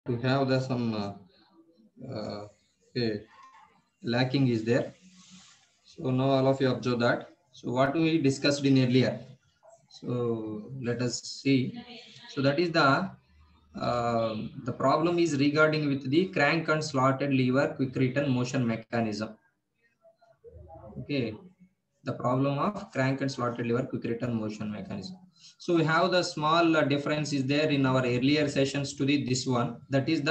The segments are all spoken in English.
to have the some okay, lacking is there. So now all of you observe that. So what we discussed in earlier. So let us see. So that is the problem is regarding with the crank and slotted lever quick return motion mechanism. Okay, the problem of crank and slotted lever quick return motion mechanism. So we have the small difference is there in our earlier sessions to this one. That is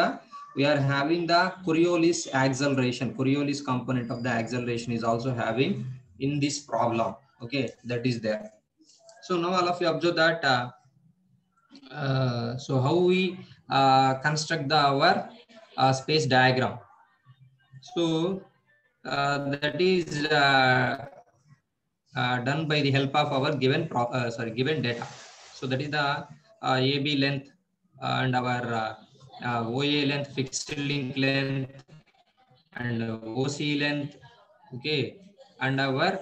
we are having the Coriolis acceleration. Coriolis component of the acceleration is also having in this problem. Okay, that is there. So now all of you observe that. So how we construct our space diagram. So that is done by the help of our given data. So that is the AB length and our OA length, fixed link length, and OC length, okay, and our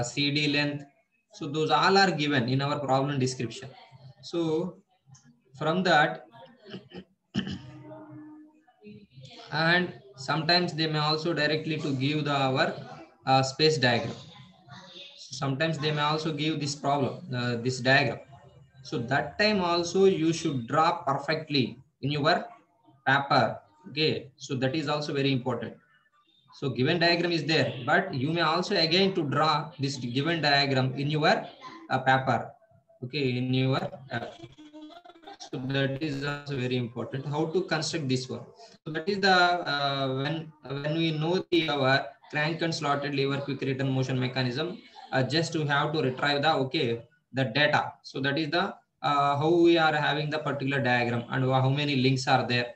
CD length. So those all are given in our problem description. So from that, and sometimes they may also directly to give our space diagram. Sometimes they may also give this problem, this diagram. So that time also you should draw perfectly in your paper. Okay, so that is also very important. So given diagram is there, but you may also again to draw this given diagram in your paper. Okay, in your so that is also very important. How to construct this one? So that is the when we know the our crank and slotted lever quick return motion mechanism, just we have to retrieve the data. So that is the how we are having the particular diagram and how many links are there.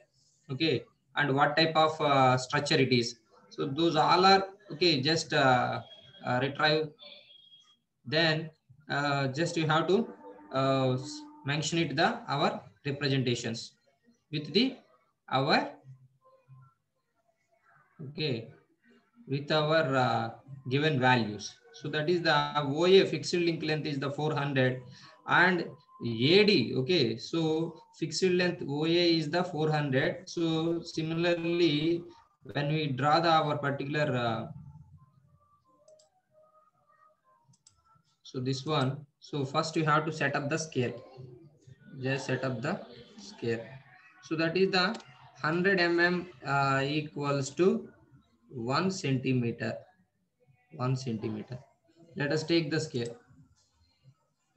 Okay, and what type of structure it is. So those all are okay. Just retrieve. Then just you have to uh, mention it the our representations with the our okay with our given values. So that is the OA fixed link length is the 400 and AD. Okay, so fixed length OA is the 400. So similarly, when we draw our particular so this one, so first you have to set up the scale. Just set up the scale. So that is the 100 mm equals to 1 centimeter. 1 centimeter. Let us take the scale.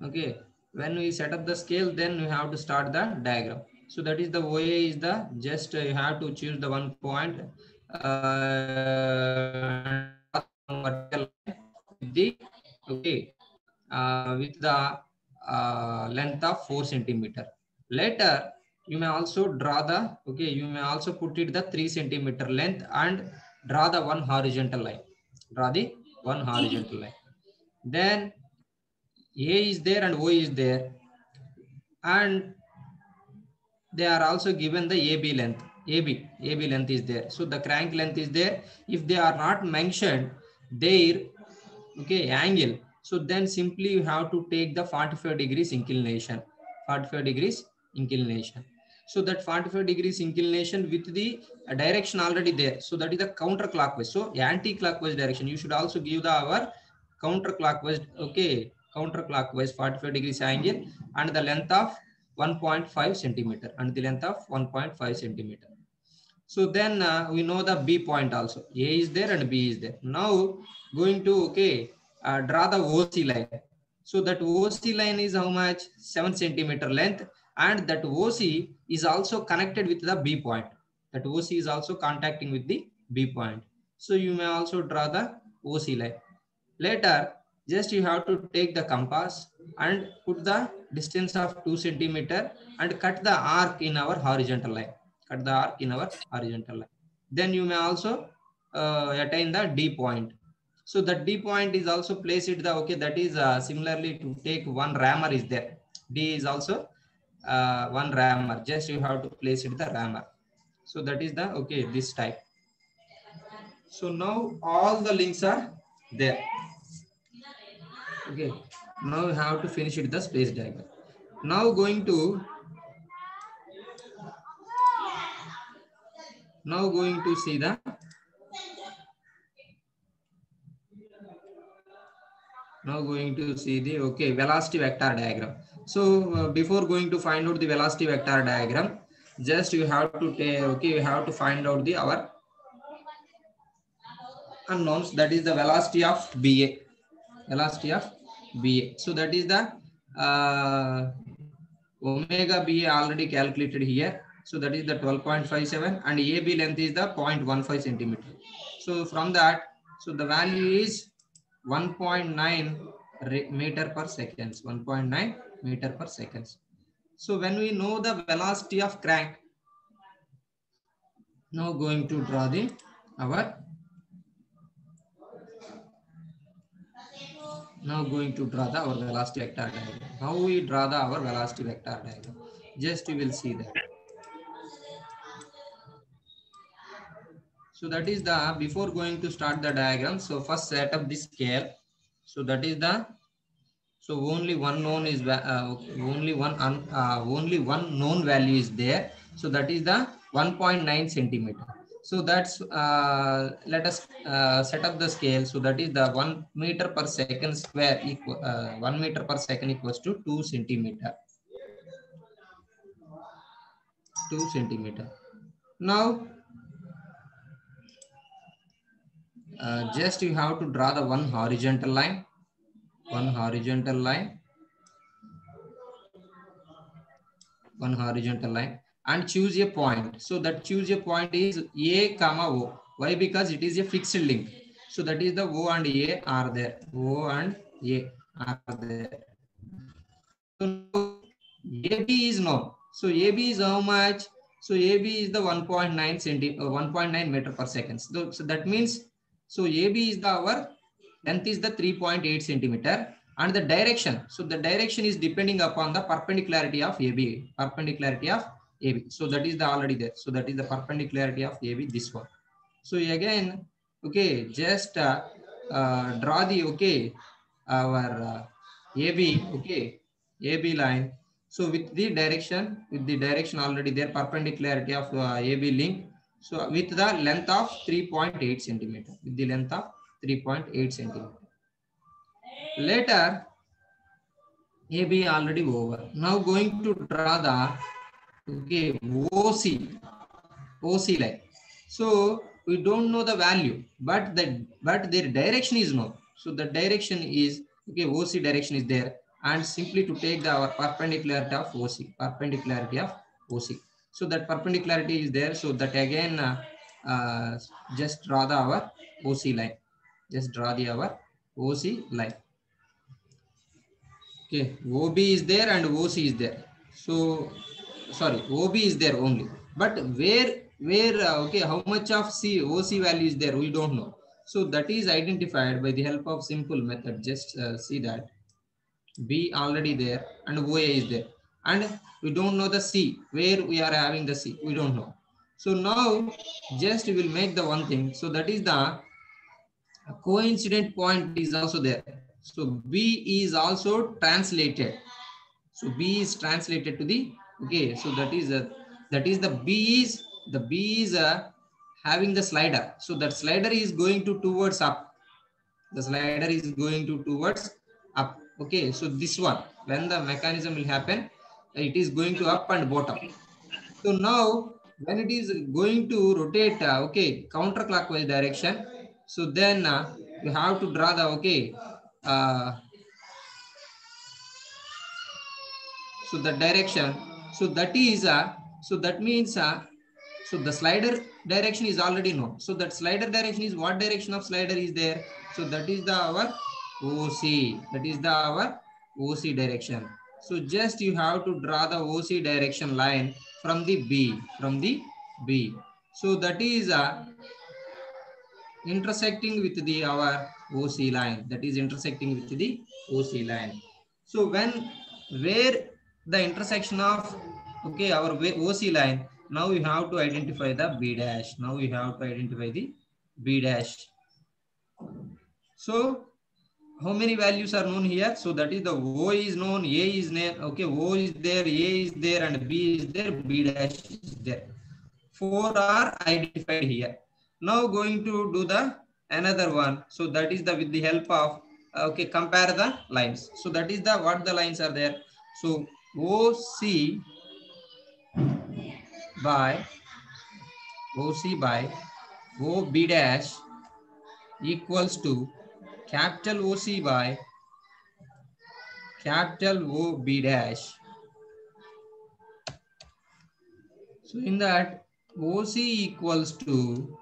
Okay. When we set up the scale, then we have to start the diagram. So that is the OA is the just you have to choose the 1 point with the okay with the length of 4 centimeter. Later, you may also draw the okay. You may also put it the 3 centimeter length and draw the one horizontal line. Draw the one horizontal line. Then A is there and O is there, and they are also given the AB length. AB length is there. So the crank length is there. If they are not mentioned, their okay angle. So then simply you have to take the 45 degrees inclination. 45 degrees inclination. So that 45 degrees inclination with the direction already there. So that is the counterclockwise. So anti-clockwise direction. You should also give the our counterclockwise. Okay, counterclockwise 45 degrees angle and the length of 1.5 centimeter and the length of 1.5 centimeter. So then we know the B point also. A is there and B is there. Now going to okay draw the OC line. So that OC line is how much? 7 centimeter length, and that OC is also connected with the B point. That OC is also contacting with the B point. So you may also draw the OC line. Later, just you have to take the compass and put the distance of 2 centimeter and cut the arc in our horizontal line. Cut the arc in our horizontal line. Then you may also attain the D point. So the D point is also placed the okay. That is similarly to take one rammer is there. D is also one rammer. Just you have to place it the rammer. So that is the okay this type. So now all the links are there. Okay, now we have to finish it the space diagram. Now going to Now going to see the okay velocity vector diagram. So before going to find out the velocity vector diagram, just you have to take, okay, you have to find out the our unknowns, that is the velocity of BA. Velocity of BA. So that is the omega BA already calculated here. So that is the 12.57 and AB length is the 0.15 centimeter. So from that, so the value is 1.9 meter per seconds. 1.9 meter per seconds. So when we know the velocity of crank, now going to draw the our our velocity vector diagram. How we draw our velocity vector diagram? Just you will see that. So that is the, before going to start the diagram, so first set up the scale. So that is the, so only one known is only one known value is there. So that is the 1.9 centimeter. So that's let us set up the scale. So that is the 1 meter per second square equal 1 meter per second equals to 2 centimeter. 2 centimeter. Now just you have to draw the one horizontal line. One horizontal line and choose a point. So that choose a point is A comma O. Why? Because it is a fixed link. So that is the O and A are there. O and A are there. So AB is known. So AB is how much? So AB is the 1.9 meter per second. So that means, so AB is the our length is the 3.8 centimeter. And the direction, so the direction is depending upon the perpendicularity of AB. So that is the already there. So that is the perpendicularity of AB, this one. So again, okay, just draw the, okay, our AB, okay, AB line. So with the direction already there, perpendicularity of AB link. So with the length of 3.8 centimeter, with the length of 3.8 centimeter. Later, AB already over. Now going to draw the, okay, OC line. So we don't know the value, but their direction is known. So the direction is, okay, OC direction is there, and simply to take the our perpendicularity of OC. So that perpendicularity is there. So that again, just draw the our OC line. Just draw the our OC line. Okay, OB is there and OC is there. So sorry, OB is there only, but where okay, how much of OC value is there, we don't know. So that is identified by the help of simple method. Just see that B already there and OA is there, and we don't know the C, where we are having the C, we don't know. So now just we will make the one thing. So that is the coincident point is also there. So B is also translated. So B is translated to the, okay. So that is the B is having the slider. So that slider is going to towards up. The slider is going to towards up. Okay. So this one, when the mechanism will happen, it is going to up and bottom. So now when it is going to rotate, okay, counterclockwise direction. So then you have to draw the, okay, so the direction. So that is so that means so the slider direction is already known. So that slider direction is, what direction of slider is there? So that is the our OC. That is the our OC direction. So just you have to draw the OC direction line from the B. So that is intersecting with the our OC line. That is intersecting with the OC line. So when where the intersection of, okay, our OC line, now we have to identify the B dash. Now we have to identify the B dash. So how many values are known here? So that is the O is known, A is known, okay, O is there, A is there, and B is there, B dash is there. 4 are identified here. Now going to do the another one. So that is the with the help of okay, compare the lines. So that is the what the lines are there. So OC by OB dash equals to capital OC by capital OB dash. So in that OC equals to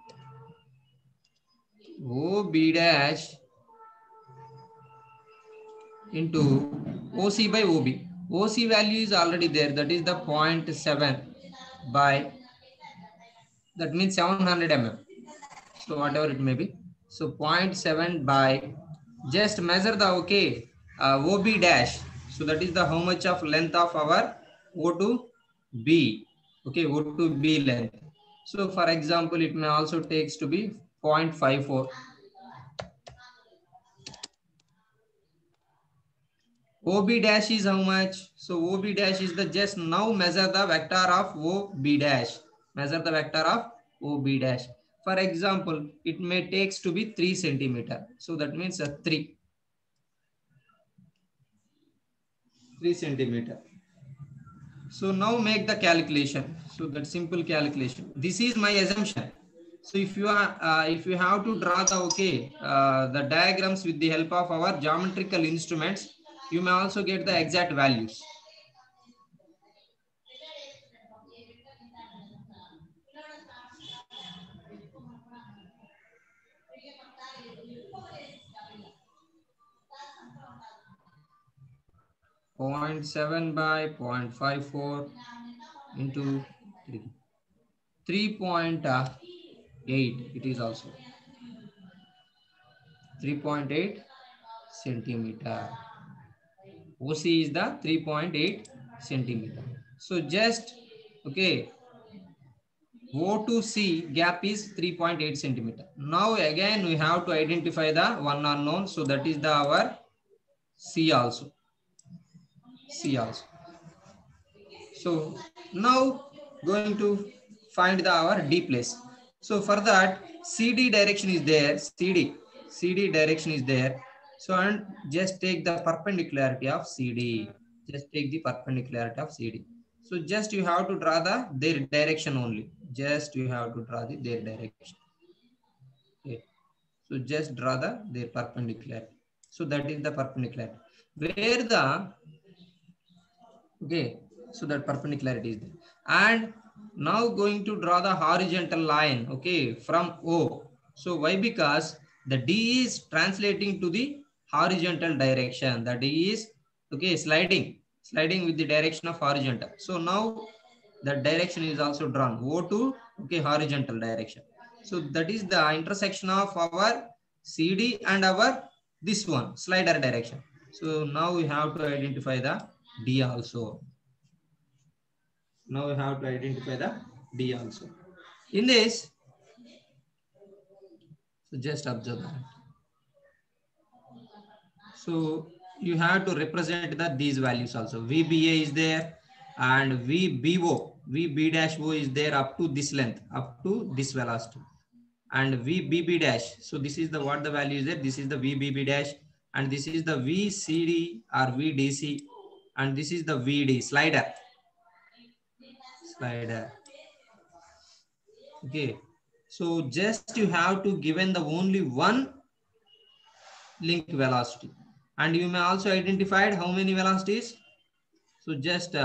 OB dash into OC by OB. OC value is already there. That is the 0.7 by, that means 700 mm. So whatever it may be. So 0.7 by, just measure the okay OB dash. So that is the how much of length of our O to B. Okay, O to B length. So for example, it may also takes to be 0.54. OB dash is how much? So OB dash is the just now measure the vector of OB dash. Measure the vector of OB dash. For example, it may takes to be 3 centimeter. So that means 3 centimeter. So now make the calculation. So that simple calculation. This is my assumption. So if you are if you have to draw the okay the diagrams with the help of our geometrical instruments, you may also get the exact values. Point 0.7 by 0.54 into 3.8. It is also 3.8 centimeter. OC is the 3.8 centimeter. So just okay, O to C gap is 3.8 centimeter. Now again we have to identify the one unknown. So that is the our C also. C also. So now going to find the our D place. So for that CD direction is there. CD direction is there. So and just take the perpendicularity of CD. Just take the perpendicularity of CD. So just you have to draw the their direction only. Just you have to draw the their direction. Okay. So just draw the their perpendicularity. So that is the perpendicularity. Where the okay, so that perpendicularity is there. And now going to draw the horizontal line, okay, from O. So why? Because the D is translating to the horizontal direction. The D is okay sliding with the direction of horizontal. So now the direction is also drawn O to okay horizontal direction. So that is the intersection of our CD and our this one slider direction. So now we have to identify the D also. Now we have to identify the D also. In this, so just observe that. So you have to represent the these values also. VBA is there and VB dash O is there up to this length, up to this velocity. And VBB dash. So this is the what the value is there. This is the VBB dash, and this is the VCD or VDC, and this is the VD slider. Okay. So just you have to given the only one link velocity, and you may also identified how many velocities. So just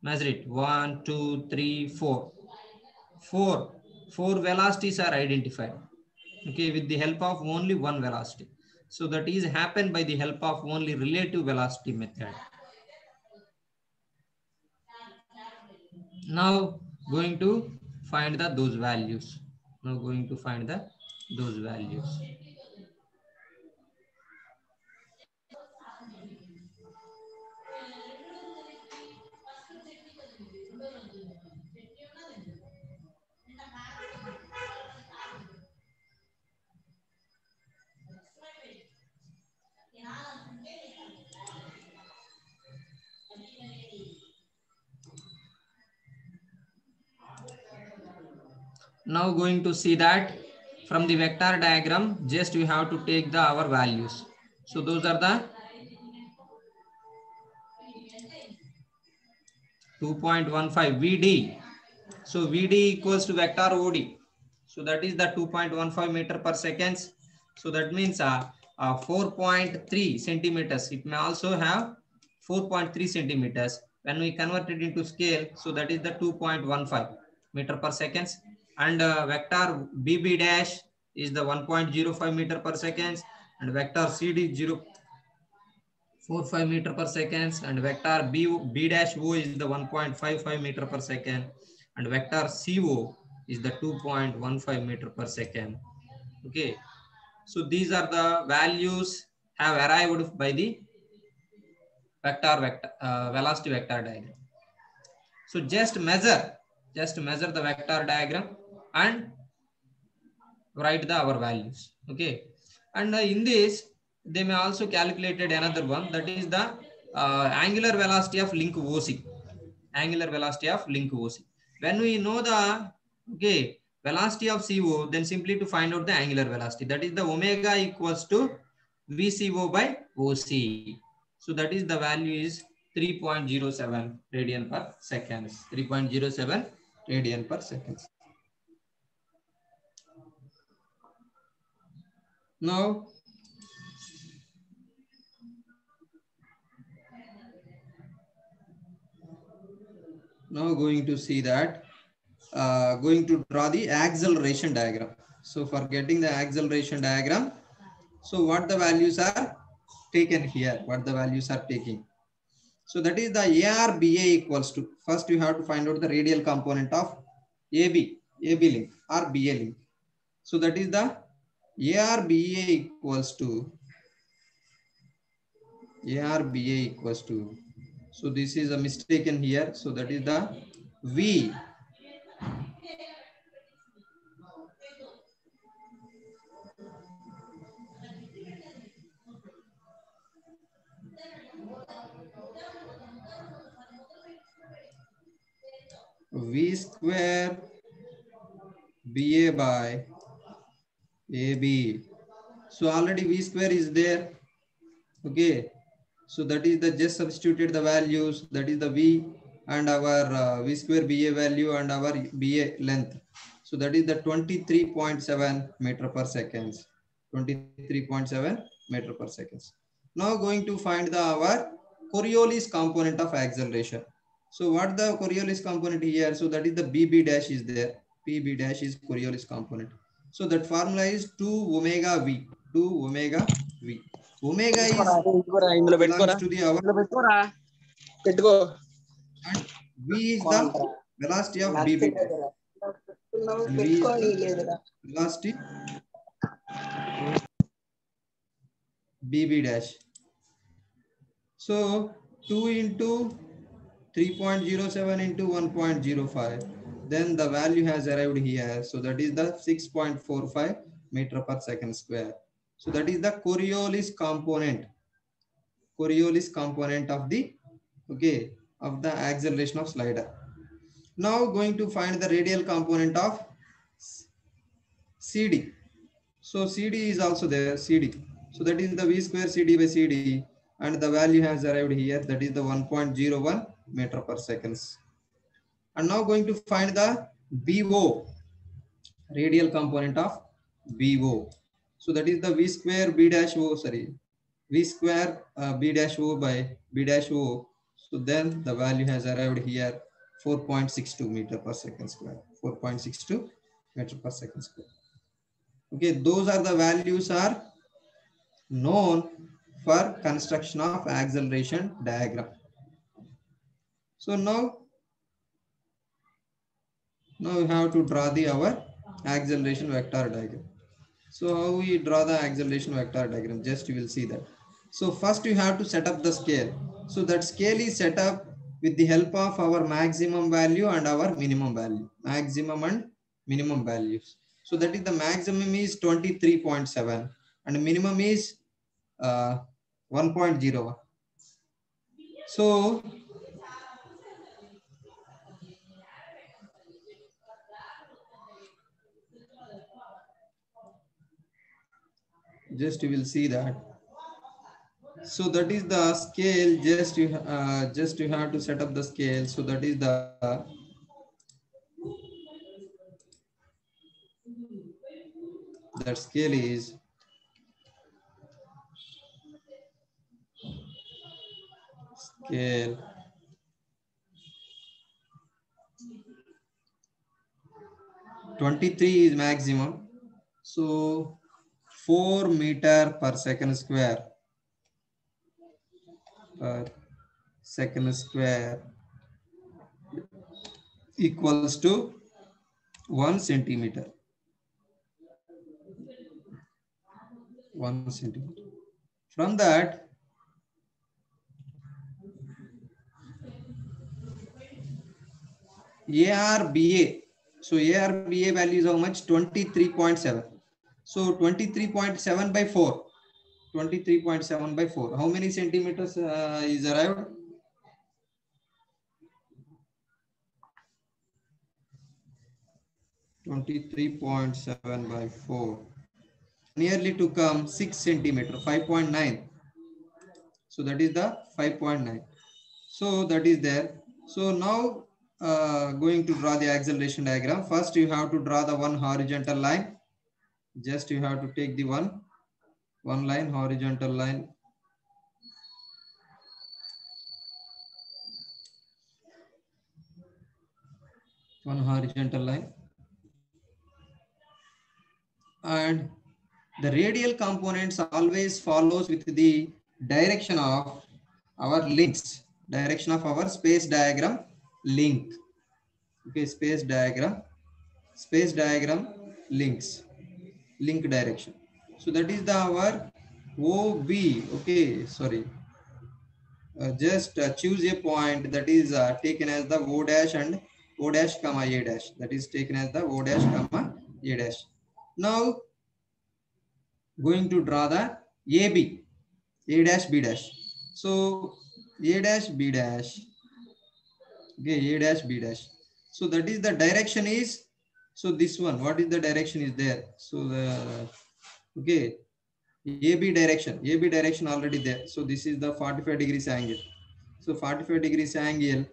measure it. 1, 2, 3, 4. Four velocities are identified. Okay, with the help of only one velocity. So that is happened by the help of only relative velocity method. Now going to find the those values. Now going to find the those values. Now going to see that from the vector diagram, just you have to take the our values. So those are the 2.15 VD. So VD equals to vector OD. So that is the 2.15 meter per seconds. So that means 4.3 centimeters. It may also have 4.3 centimeters. When we convert it into scale, so that is the 2.15 meter per seconds. And vector BB dash is the 1.05 meter per seconds. And vector CD 0.45 meter per second, and vector B dash O is the 1.55 meter per second, and vector CO is the 2.15 meter per second. Okay, so these are the values have arrived by the velocity vector diagram. So just measure the vector diagram and write the our values. Okay, and in this they may also calculated another one, that is the angular velocity of link OC. Angular velocity of link OC. When we know the velocity of CO, then simply to find out the angular velocity, that is the omega equals to VCO by OC. So that is the value is 3.07 radian per second. 3.07 radian per second. Now going to see that going to draw the acceleration diagram. So for getting the acceleration diagram, so what the values are taken here, what the values are taking. So that is the ARBA equals to, first you have to find out the radial component of AB link or BA link. So that is the ARBA equals to, so this is a mistaken here. So that is the V square BA by AB. So already V square is there. Okay. So that is the just substituted the values, that is the V and our V square BA value and our BA length. So that is the 23.7 meter per seconds. 23.7 meter per seconds. Now going to find the our Coriolis component of acceleration. So what the Coriolis component here? So that is the BB dash is there. PB dash is Coriolis component. So that formula is 2 omega V. 2 omega V. Omega is belongs to the hour and V is the velocity of BB dash. And V is the velocity BB dash. So 2 into 3.07 into 1.05. Then the value has arrived here. So that is the 6.45 meter per second square. So that is the Coriolis component. Coriolis component of the of the acceleration of slider. Now going to find the radial component of CD. So CD is also there, CD. So that is the V square CD by CD, and the value has arrived here, that is the 1.01 meter per seconds. And now going to find the BO, radial component of BO. So that is the V square B dash O, V square B dash O by B dash O. So then the value has arrived here, 4.62 meter per second square, 4.62 meter per second square. Okay, those are the values are known for construction of acceleration diagram. So now we have to draw the our acceleration vector diagram. So how we draw the acceleration vector diagram, just you will see that. So first you have to set up the scale. So that scale is set up with the help of our maximum value and our minimum value, maximum and minimum values. So that is the maximum is 23.7 and minimum is 1.01. So Just you will see that. So that is the scale. Just you have to set up the scale. So that is that scale is scale 23 is maximum. So 4 meter per second square per second square equals to 1 centimeter. 1 centimeter. From that, ARBA. So ARBA value is how much? 23.7. So 23.7 by 4. 23.7 by 4. How many centimeters is arrived? 23.7 by 4. Nearly to come 6 centimeter, 5.9. So that is the 5.9. So that is there. So now going to draw the acceleration diagram. First you have to draw the one horizontal line. Just you have to take the one line, horizontal line. One horizontal line. And the radial components always follows with the direction of our links, direction of our space diagram link. Okay, space diagram links, link direction. So that is the our OB. Okay, sorry. Just choose a point that is taken as the O dash and O dash comma A dash. That is taken as the O dash comma A dash. Now going to draw the AB, A dash B dash. So A dash B dash. Okay, A dash B dash. So that is the direction is. So this one, what is the direction is there? So the okay, AB direction already there. So this is the 45 degrees angle. So 45 degrees angle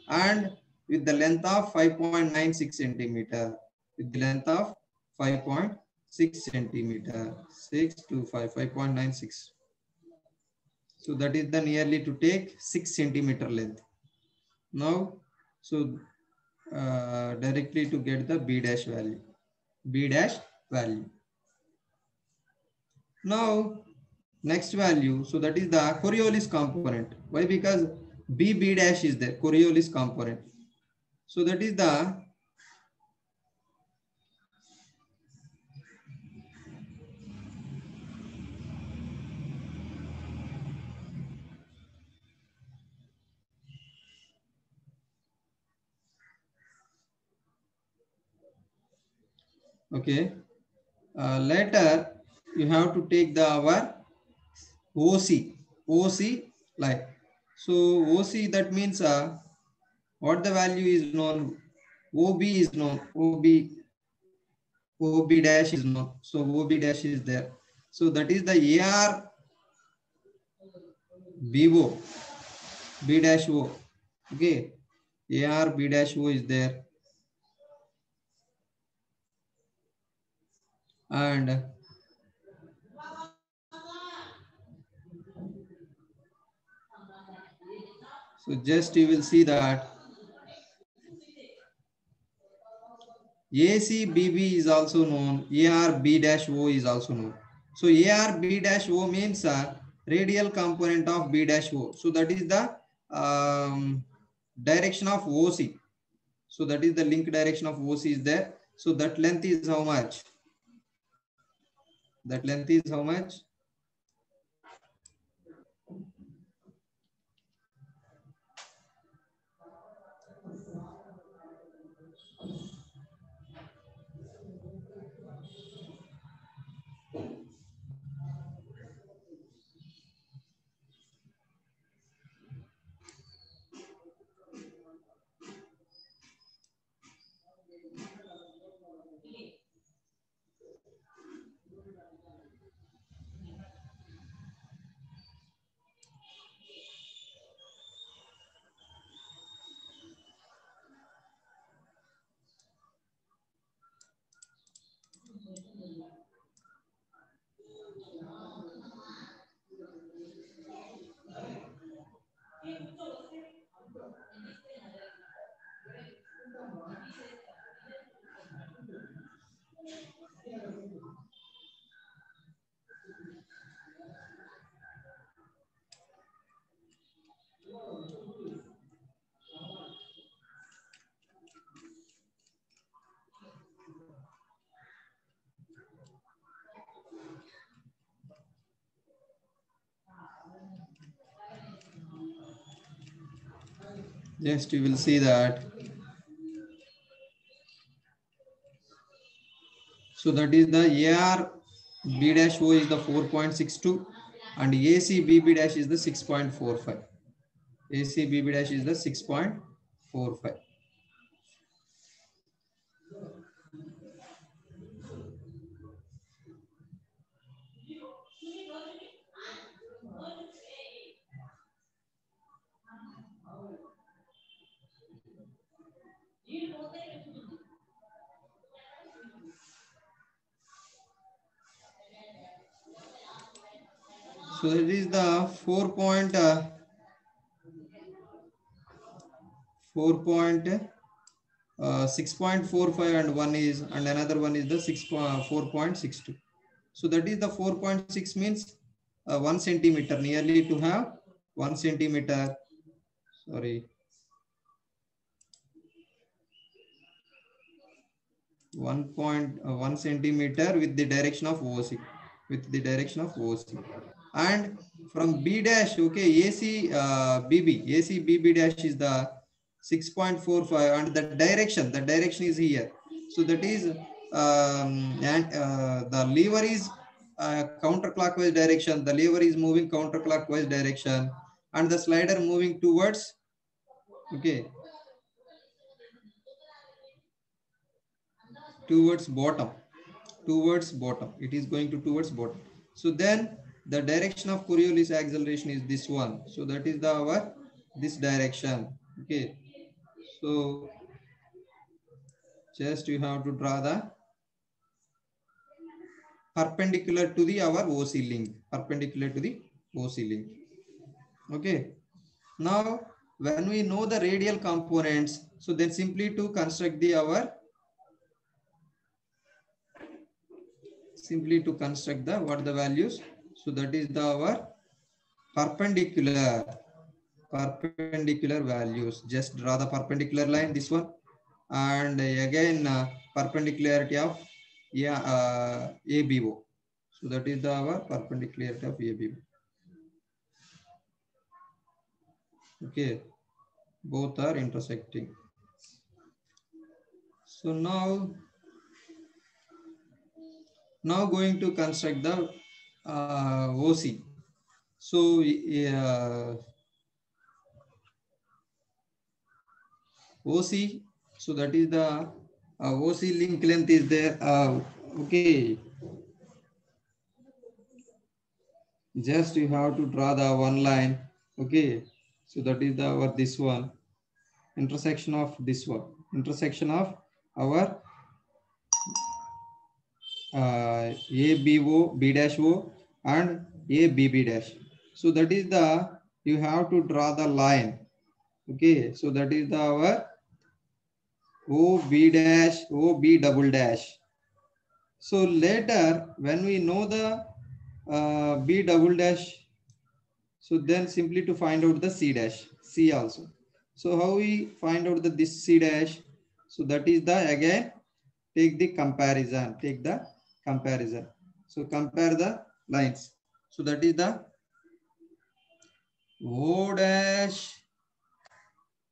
and with the length of 5.96 centimeter. With the length of 5.6 centimeter. 6 to 5.96. So that is the nearly to take 6 centimeter length. Now, so directly to get the B dash value. B dash value. Now, next value. So that is the Coriolis component. Why? Because B dash is there. Coriolis component. So that is the okay. Later you have to take the our OC line. So OC that means what the value is known. OB is known. OB dash is known. So OB dash is there. So that is the AR BO B dash O. Okay. AR B dash O is there. And so just you will see that ACBB is also known. ARB dash O is also known. So ARB dash O means radial component of B dash O. So that is the direction of OC. So that is the link direction of OC is there. So that length is how much? That length is how much? Just you will see that. So that is the AR B dash O is the 4.62 and AC BB dash is the 6.45. AC BB dash is the 6.45. So that is the 6.45 and one is and another one is the 4.62. So that is the 4.6 means 1 centimeter nearly to have 1 centimeter. Sorry. 1.1 centimeter with the direction of OC, and from B dash, okay, AC BB dash is the 6.45 and the direction is here. So that is the lever is counterclockwise direction, the lever is moving counterclockwise direction and the slider moving towards, okay, towards bottom. It is going to towards bottom. So then the direction of Coriolis acceleration is this one. So that is the this direction. Okay. So just you have to draw the perpendicular to the our OC link. Okay. Now when we know the radial components, so then simply to construct the what are the values. So that is the our perpendicular values. Just draw the perpendicular line, this one, and again perpendicularity of ABO. So that is the our perpendicularity of ABO. Okay, both are intersecting. So now going to construct the OC. So OC, so that is the OC link length is there. Okay, just you have to draw the one line. Okay, so that is the this one, intersection of this one, intersection of our ABO B dash O and ABB dash. So that is the you have to draw the line. Okay, so that is the our OB dash, OB double dash. So later when we know the B double dash, so then simply to find out the C dash, C also. So how we find out this C dash? So that is the again take the comparison. So compare the lines. So that is the O dash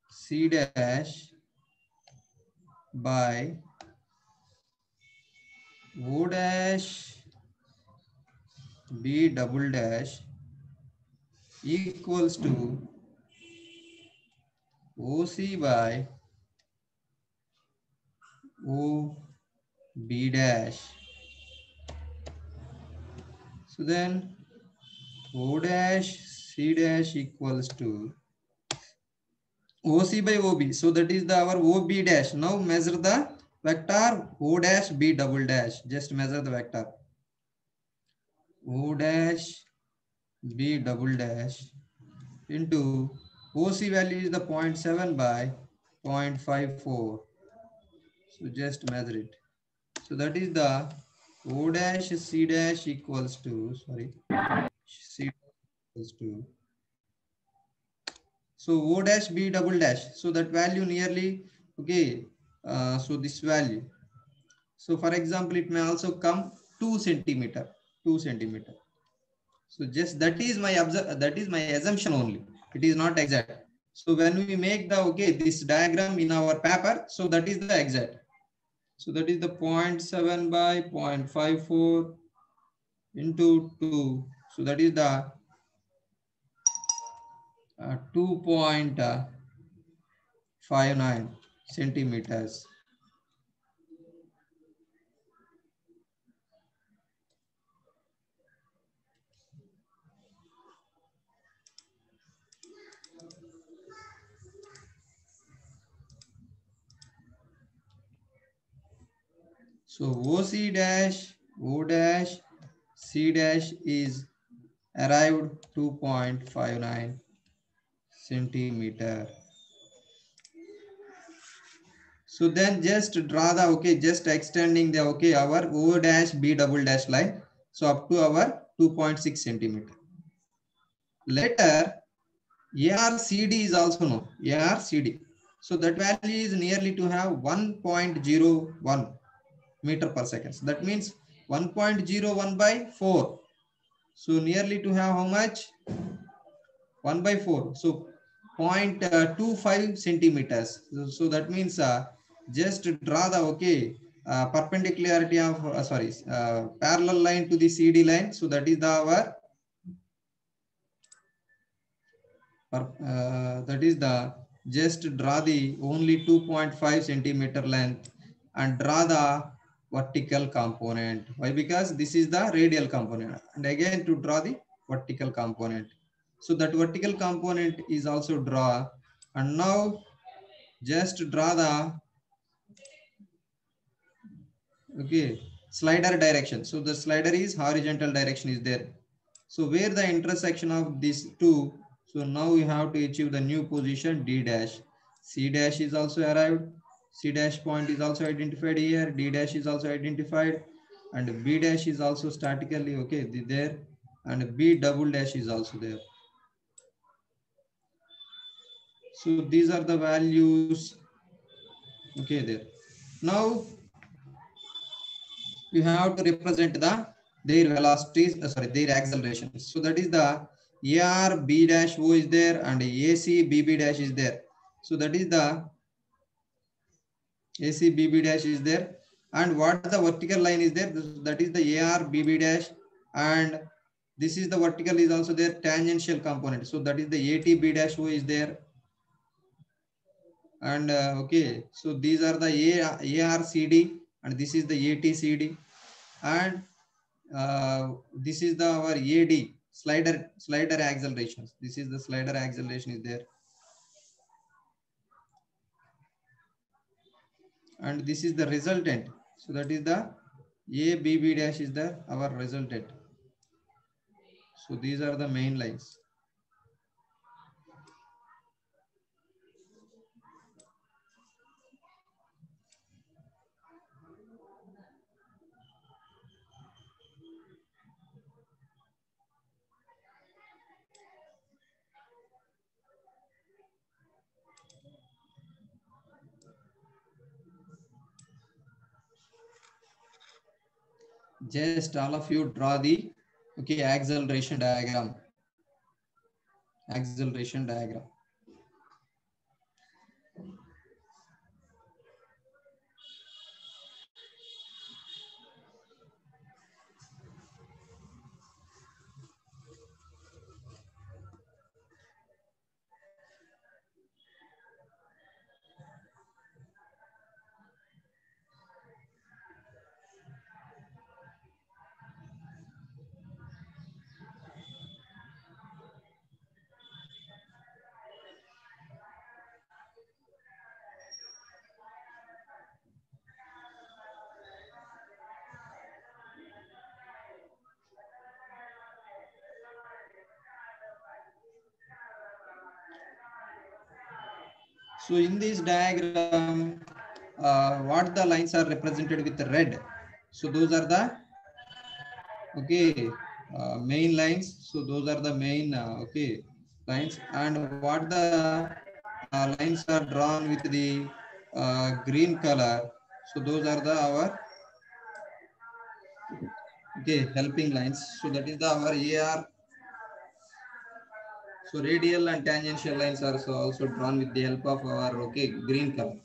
C dash by O dash B double dash equals to OC by OB dash. So then O dash C dash equals to OC by OB. So that is our OB dash. Now measure the vector O dash B double dash. Just measure the vector O dash B double dash into OC value is the 0.7 by 0.54. So just measure it. So that is the O dash C dash equals to, C equals to, so O dash B double dash. So that value nearly, okay, so this value. So for example, it may also come 2 centimeter. So just that is my assumption only. It is not exact. So when we make the, okay, this diagram in our paper, so that is the exact. So that is the 0.7 by 0.54 into 2. So that is the 2.59 centimeters. So OC dash, O dash, C dash is arrived 2.59 centimeter. So then just draw the, okay, just extending the, okay, our O dash B double dash line. So up to our 2.6 centimeter. Later, ARCD is also known, ARCD. So that value is nearly to have 1.01 meter per second. So that means 1.01 by 4. So nearly to have how much? 1 by 4. So 0.25 centimeters. So that means just draw the, okay, perpendicularity of parallel line to the CD line. So that is the our that is the, just draw the only 2.5 centimeter length and draw the vertical component. Why? Because this is the radial component, and again to draw the vertical component. So that vertical component is also draw, and now just draw the, okay, slider direction. So the slider is horizontal direction is there. So where the intersection of these two, so now we have to achieve the new position D dash. C dash is also arrived. C dash point is also identified here. D dash is also identified, and B dash is also statically, okay, there, and B double dash is also there. So these are the values, okay, there. Now you have to represent their velocities, their accelerations. So that is the AR B dash O is there, and AC BB dash is there. So that is the AC BB dash is there, and what the vertical line is there, that is the AR BB dash, and this is the vertical is also there, tangential component. So that is the AT B dash O is there, and okay, so these are the ARCD, and this is the ATCD, and this is the our AD slider accelerations. This is the slider acceleration is there, and this is the resultant. So that is the ABB dash is the our resultant. So these are the main lines. Just all of you draw the, okay, acceleration diagram. Acceleration diagram. So in this diagram, what the lines are represented with the red. So those are the, okay, main lines. So those are the main, okay, lines, and what the lines are drawn with the green color. So those are the our, okay, helping lines. So that is the our AR. So radial and tangential lines are also drawn with the help of our green color.